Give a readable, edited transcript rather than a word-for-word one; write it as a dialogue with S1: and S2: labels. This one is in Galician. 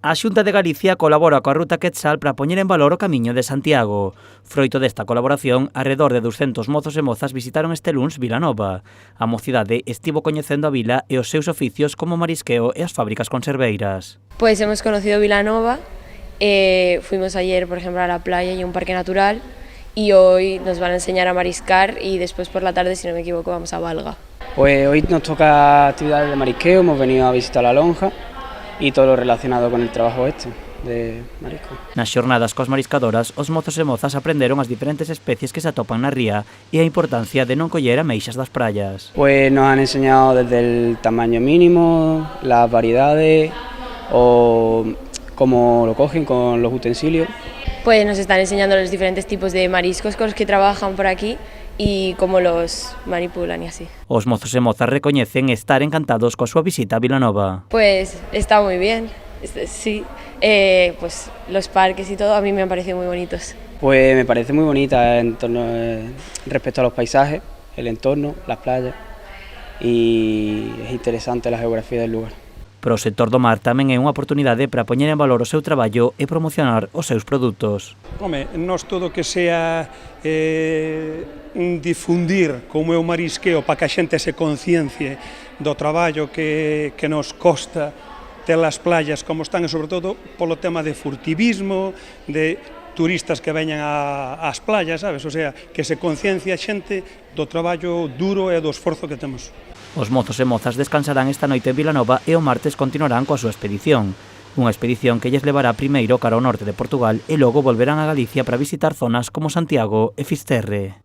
S1: A Xunta de Galicia colabora coa Ruta Quetzal para poñer en valor o Camiño de Santiago. Froito desta colaboración, arredor de 200 mozos e mozas visitaron este luns Vilanova. A mocidade estivo coñecendo a vila e os seus oficios como o marisqueo e as fábricas conserveiras.
S2: Pues hemos conocido Vilanova, fuimos ayer, por ejemplo, a la playa y a un parque natural, y hoy nos van a enseñar a mariscar y después por la tarde, si no me equivoco, vamos a Valga.
S3: Pues hoy nos toca actividades de marisqueo, hemos venido a visitar la lonja y todo lo relacionado con el trabajo de marisco.
S1: Nas xornadas coas mariscadoras, os mozos e mozas aprenderon as diferentes especies que se atopan na ría e a importancia de non coller ameixas das praias.
S3: Pues nos han enseñado desde el tamaño mínimo, las variedades o cómo lo cogen con los utensilios.
S2: Pues nos están enseñando los diferentes tipos de mariscos con los que trabajan por aquí y cómo los manipulan y así.
S1: Os mozos e mozas recoñecen estar encantados coa súa visita a Vilanova.
S2: Pues está muy bien, sí. Pues los parques y todo a mí me han parecido muy bonitos.
S3: Pues me parece muy bonita en torno, respecto a los paisajes, el entorno, las playas, y es interesante la geografía del lugar.
S1: Para o sector do mar tamén é unha oportunidade para poñer en valor o seu traballo e promocionar os seus produtos.
S4: Home, nós todo que sea difundir como é o marisqueo para que a xente se conciencie do traballo que nos costa ter as playas como están, e sobre todo polo tema de furtivismo, de turistas que veñan ás playas, sabes? O sea, que se conciencia a xente do traballo duro e do esforzo que temos.
S1: Os mozos e mozas descansarán esta noite en Vilanova e o martes continuarán coa súa expedición. Unha expedición que lles levará primeiro cara ao norte de Portugal e logo volverán a Galicia para visitar zonas como Santiago e Fisterre.